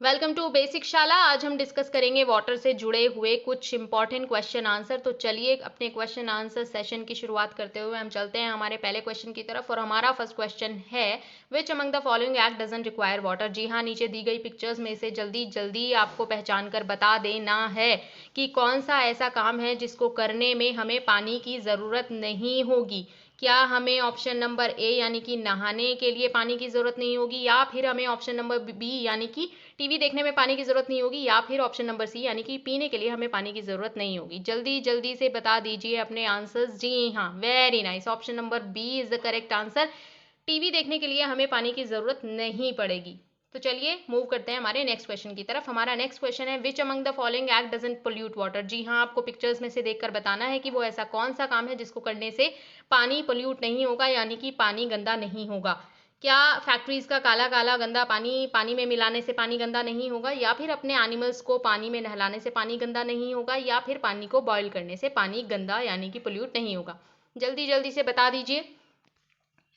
Welcome to basic शाला। आज हम डिस्कस करेंगे वाटर से जुड़े हुए कुछ इंपॉर्टेंट क्वेश्चन आंसर। तो चलिए अपने क्वेश्चन आंसर सेशन की शुरुआत करते हुए हम चलते हैं हमारे पहले क्वेश्चन की तरफ। और हमारा फर्स्ट क्वेश्चन है which among the following act doesn't require water. जी हाँ, नीचे दी गई पिक्चर्स में से जल्दी जल्दी आपको पहचान कर बता देना है कि कौन सा ऐसा काम है जिसको करने में हमें पानी की ज़रूरत नहीं होगी। क्या हमें ऑप्शन नंबर ए यानी कि नहाने के लिए पानी की ज़रूरत नहीं होगी, या फिर हमें ऑप्शन नंबर बी यानी कि टीवी देखने में पानी की ज़रूरत नहीं होगी, या फिर ऑप्शन नंबर सी यानी कि पीने के लिए हमें पानी की ज़रूरत नहीं होगी। जल्दी जल्दी से बता दीजिए अपने आंसर्स। जी हाँ, very nice, option number B is the correct answer. TV देखने के लिए हमें पानी की ज़रूरत नहीं पड़ेगी। तो चलिए मूव करते हैं हमारे नेक्स्ट क्वेश्चन की तरफ। हमारा नेक्स्ट क्वेश्चन है which among the following act doesn't pollute water. जी हाँ, आपको पिक्चर्स में से देखकर बताना है कि वो ऐसा कौन सा काम है जिसको करने से पानी पोल्यूट नहीं होगा, यानी कि पानी गंदा नहीं होगा। क्या फैक्ट्रीज का काला काला गंदा पानी पानी में मिलाने से पानी गंदा नहीं होगा, या फिर अपने एनिमल्स को पानी में नहलाने से पानी गंदा नहीं होगा, या फिर पानी को बॉईल करने से पानी गंदा यानी कि पोल्यूट नहीं होगा। जल्दी जल्दी से बता दीजिए।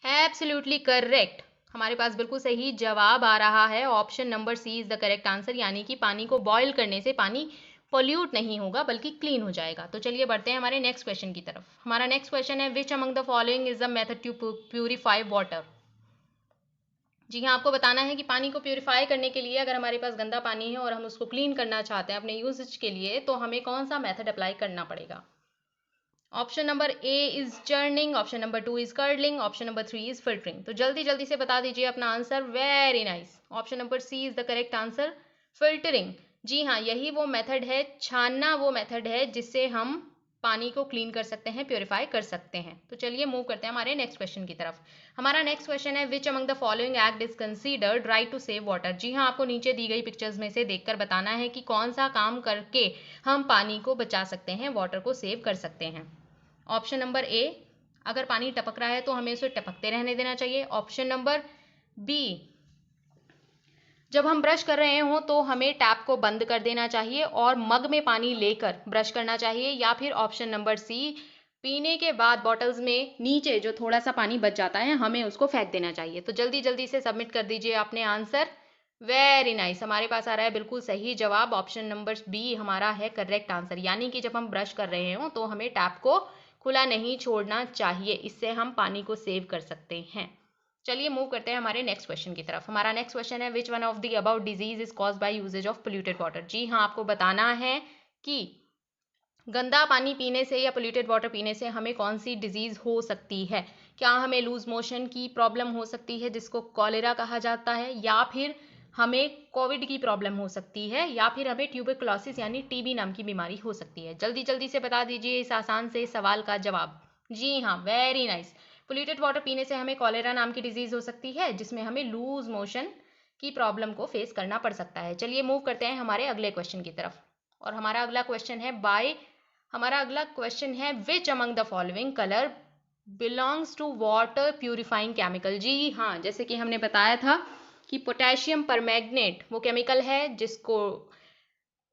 एब्सोल्युटली करेक्ट, हमारे पास बिल्कुल सही जवाब आ रहा है। Option number C is the correct answer, यानी कि पानी को बॉईल करने से पानी पोल्यूट नहीं होगा बल्कि क्लीन हो जाएगा। तो चलिए बढ़ते हैं हमारे नेक्स्ट क्वेश्चन की तरफ। हमारा नेक्स्ट क्वेश्चन है which among the following is the method to purify water. जी हाँ, आपको बताना है कि पानी को प्यूरिफाई करने के लिए अगर हमारे पास गंदा पानी है और हम उसको क्लीन करना चाहते हैं अपने यूजेज के लिए, तो हमें कौन सा मेथड अप्लाई करना पड़ेगा। Option number A is churning, option number 2 is curdling, option number 3 is filtering. तो जल्दी जल्दी से बता दीजिए अपना answer. Very nice, option number C is the correct answer, filtering. जी हाँ, यही वो मेथड है, छानना वो मेथड है जिससे हम पानी को क्लीन कर सकते हैं, प्योरीफाई कर सकते हैं। तो चलिए मूव करते हैं हमारे नेक्स्ट क्वेश्चन की तरफ। हमारा नेक्स्ट क्वेश्चन है which among the following act is considered right to save water. जी हाँ, आपको नीचे दी गई पिक्चर्स में से देखकर बताना है कि कौन सा काम करके हम पानी को बचा सकते हैं, वाटर को सेव कर सकते हैं। ऑप्शन नंबर ए, अगर पानी टपक रहा है तो हमें उसे टपकते रहने देना चाहिए। ऑप्शन नंबर बी, जब हम ब्रश कर रहे हो तो हमें टैप को बंद कर देना चाहिए और मग में पानी लेकर ब्रश करना चाहिए। या फिर ऑप्शन नंबर सी, पीने के बाद बॉटल्स में नीचे जो थोड़ा सा पानी बच जाता है हमें उसको फेंक देना चाहिए। तो जल्दी जल्दी से सबमिट कर दीजिए अपने आंसर। वेरी नाइस, हमारे पास आ रहा है बिल्कुल सही जवाब। ऑप्शन नंबर बी हमारा है करेक्ट आंसर, यानी कि जब हम ब्रश कर रहे हो तो हमें टैप को खुला नहीं छोड़ना चाहिए, इससे हम पानी को सेव कर सकते हैं। चलिए मूव करते हैं हमारे नेक्स्ट क्वेश्चन की तरफ। हमारा नेक्स्ट क्वेश्चन है which one of the about disease is caused by uses of polluted water. जी हाँ, आपको बताना है कि गंदा पानी पीने से या पोल्यूटेड वाटर पीने से हमें कौन सी डिजीज हो सकती है। क्या हमें लूज मोशन की प्रॉब्लम हो सकती है जिसको कॉलेरा कहा जाता है, या फिर हमें कोविड की प्रॉब्लम हो सकती है, या फिर हमें ट्यूबरकुलोसिस यानी टीबी नाम की बीमारी हो सकती है। जल्दी जल्दी से बता दीजिए इस आसान से सवाल का जवाब। जी हाँ, वेरी नाइस, पोल्यूटेड वाटर पीने से हमें कॉलेरा नाम की डिजीज हो सकती है जिसमें हमें लूज मोशन की प्रॉब्लम को फेस करना पड़ सकता है। चलिए मूव करते हैं हमारे अगले क्वेश्चन की तरफ। और हमारा अगला क्वेश्चन है which among the following colour belongs to water purifying chemical. जी हाँ, जैसे कि हमने बताया था कि पोटेशियम परमैंगनेट वो केमिकल है जिसको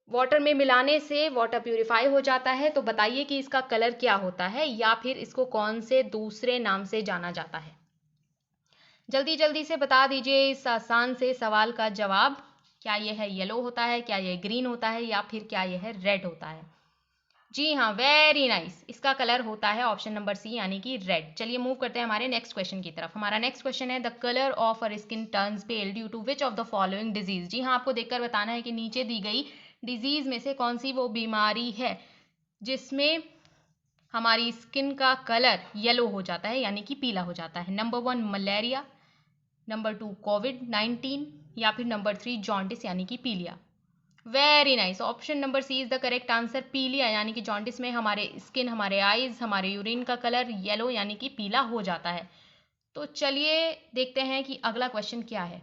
वाटर में मिलाने से वाटर प्यूरिफाई हो जाता है। तो बताइए कि इसका कलर क्या होता है, या फिर इसको कौन से दूसरे नाम से जाना जाता है। जल्दी जल्दी से बता दीजिए इस आसान से सवाल का जवाब। क्या यह है येलो होता है, क्या यह ग्रीन होता है, या फिर क्या यह रेड होता है। जी हाँ, वेरी नाइस, इसका कलर होता है ऑप्शन नंबर सी यानी कि रेड। चलिए मूव करते हैं हमारे नेक्स्ट क्वेश्चन की तरफ। हमारा नेक्स्ट क्वेश्चन है the colour of our skin turns pale due to which of the following disease. जी हाँ, आपको देखकर बताना है कि नीचे दी गई डिजीज में से कौन सी वो बीमारी है जिसमें हमारी स्किन का कलर येलो हो जाता है यानी कि पीला हो जाता है। नंबर 1 मलेरिया, नंबर 2 कोविड-19, या फिर नंबर 3 जॉन्डिस यानी कि पीलिया। Very nice, option number C is the correct answer, पीलिया यानी कि जॉन्डिस में हमारे स्किन, हमारे आईज, हमारे यूरिन का कलर येलो यानी कि पीला हो जाता है। तो चलिए देखते हैं कि अगला क्वेश्चन क्या है।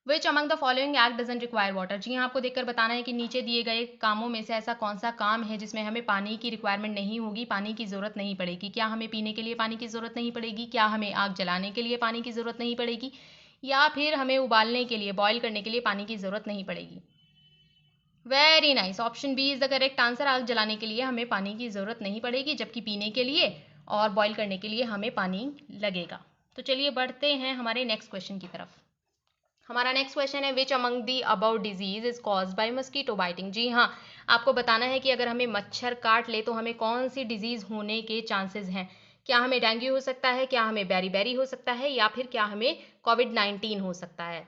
Which among the following act doesn't require water. जी हाँ, आपको देखकर बताना है कि नीचे दिए गए कामों में से ऐसा कौन सा काम है जिसमें हमें पानी की रिक्वायरमेंट नहीं होगी, पानी की जरूरत नहीं पड़ेगी। क्या हमें पीने के लिए पानी की जरूरत नहीं पड़ेगी, क्या हमें आग जलाने के लिए पानी की जरूरत नहीं पड़ेगी, या फिर हमें उबालने के लिए, बॉईल करने के लिए पानी की जरूरत नहीं पड़ेगी। Very nice, option B is the correct answer, आग जलाने के लिए हमें पानी की ज़रूरत नहीं पड़ेगी, जबकि पीने के लिए और बॉईल करने के लिए हमें पानी लगेगा। तो चलिए बढ़ते हैं हमारे नेक्स्ट क्वेश्चन की तरफ। हमारा नेक्स्ट क्वेश्चन है which among the about disease is cause by mosquito biting. जी हाँ, आपको बताना है कि अगर हमें मच्छर काट ले तो हमें कौन सी डिजीज होने के चांसेस हैं। क्या हमें डेंगू हो सकता है, क्या हमें बेरी हो सकता है, या फिर क्या हमें कोविड-19 हो सकता है।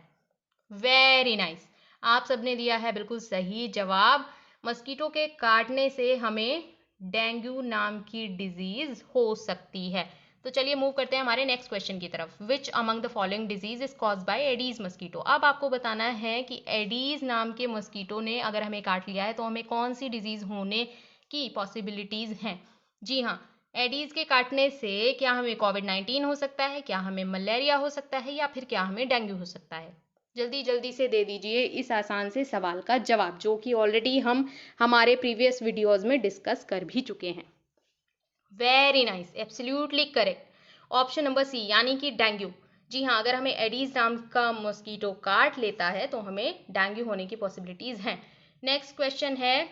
वेरी नाइस, आप सबने दिया है बिल्कुल सही जवाब। मस्कीटो के काटने से हमें डेंगू नाम की डिजीज हो सकती है। तो चलिए मूव करते हैं हमारे नेक्स्ट क्वेश्चन की तरफ। Which among the following disease is cause by Aedes mosquito. अब आपको बताना है कि एडीज नाम के मस्कीटो ने अगर हमें काट लिया है तो हमें कौन सी डिजीज होने की पॉसिबिलिटीज हैं। जी हाँ, एडीज के काटने से क्या हमें कोविड-19 हो सकता है, क्या हमें मलेरिया हो सकता है, या फिर क्या हमें डेंगू हो सकता है। जल्दी जल्दी से दे दीजिए इस आसान से सवाल का जवाब, जो कि ऑलरेडी हम हमारे प्रीवियस वीडियोस में डिस्कस कर भी चुके हैं। Very nice, absolutely correct. Option number C यानी कि डेंगू। जी हाँ, अगर हमें एडीज नाम का मॉस्किटो काट लेता है तो हमें डेंगू होने की पॉसिबिलिटीज हैं। नेक्स्ट क्वेश्चन है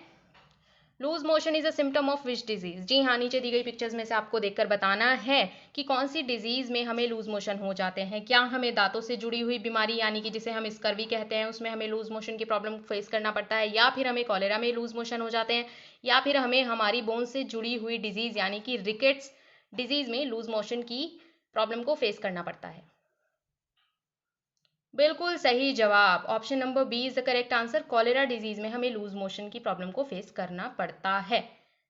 loose motion is a symptom of which disease. जी हाँ, नीचे दी गई पिक्चर्स में से आपको देखकर बताना है कि कौन सी डिजीज में हमें लूज मोशन हो जाते हैं। क्या हमें दांतों से जुड़ी हुई बीमारी यानी कि जिसे हम स्कर्वी कहते हैं उसमें हमें लूज मोशन की प्रॉब्लम फेस करना पड़ता है, या फिर हमें कॉलेरा में लूज मोशन हो जाते हैं, या फिर हमें हमारी बोन से जुड़ी हुई डिजीज यानी कि रिकेट्स डिजीज में लूज मोशन की प्रॉब्लम को फेस करना पड़ता है। बिल्कुल सही जवाब, option number B is the correct answer. Cholera disease में हमें लूज मोशन की प्रॉब्लम को फेस करना पड़ता है।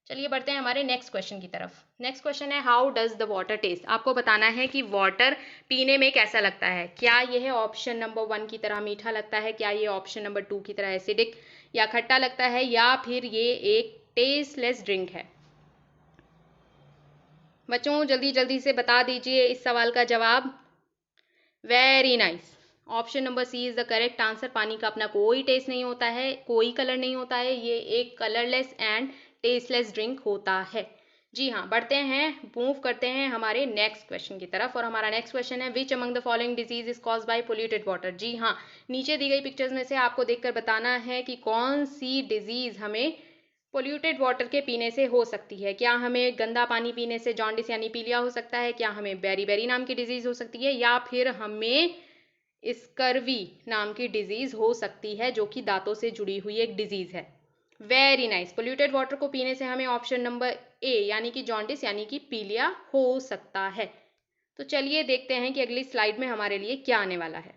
चलिए बढ़ते हैं हमारे नेक्स्ट क्वेश्चन की तरफ। नेक्स्ट क्वेश्चन है how does the water taste. आपको बताना है कि वाटर पीने में कैसा लगता है। क्या यह ऑप्शन नंबर 1 की तरह मीठा लगता है, क्या ये ऑप्शन नंबर 2 की तरह एसिडिक या खट्टा लगता है, या फिर ये एक टेस्टलेस ड्रिंक है। बच्चों जल्दी जल्दी से बता दीजिए इस सवाल का जवाब। Very nice, option number C is the correct answer. पानी का अपना कोई टेस्ट नहीं होता है, कोई कलर नहीं होता है, ये एक कलरलेस एंड टेस्टलेस ड्रिंक होता है। जी हाँ, बढ़ते हैं, मूव करते हैं हमारे नेक्स्ट क्वेश्चन की तरफ। और हमारा नेक्स्ट क्वेश्चन है which among the following disease is cause by polluted water. जी हाँ, नीचे दी गई पिक्चर्स में से आपको देखकर बताना है कि कौन सी डिजीज हमें पोल्यूटेड वाटर के पीने से हो सकती है। क्या हमें गंदा पानी पीने से जॉन्डिस यानी पीलिया हो सकता है, क्या हमें बेरी नाम की डिजीज हो सकती है, या फिर हमें स्कर्वी नाम की डिजीज हो सकती है, जो कि दांतों से जुड़ी हुई एक डिजीज है। वेरी नाइस, पोल्यूटेड वाटर को पीने से हमें ऑप्शन नंबर ए यानी कि जॉन्डिस यानी कि पीलिया हो सकता है। तो चलिए देखते हैं कि अगली स्लाइड में हमारे लिए क्या आने वाला है।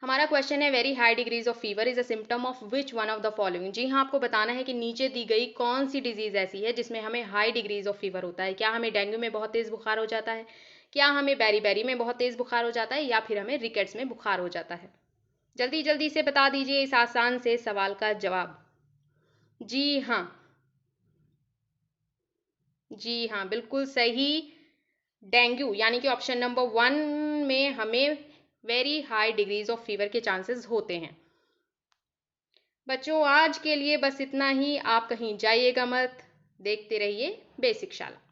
हमारा क्वेश्चन है very high degrees of fever is a symptom of which one of the following. जी हाँ, आपको बताना है कि नीचे दी गई कौन सी डिजीज ऐसी है जिसमें हमें हाई डिग्रीज ऑफ फीवर होता है। क्या हमें डेंगू में बहुत तेज बुखार हो जाता है, क्या हमें बेरी में बहुत तेज बुखार हो जाता है, या फिर हमें रिकेट्स में बुखार हो जाता है। जल्दी जल्दी से बता दीजिए इस आसान से सवाल का जवाब। जी हाँ, जी हाँ, बिल्कुल सही। डेंगू यानी कि ऑप्शन नंबर 1 में हमें very high degrees of fever के चांसेस होते हैं। बच्चों आज के लिए बस इतना ही। आप कहीं जाइएगा मत, देखते रहिए बेसिक शाला।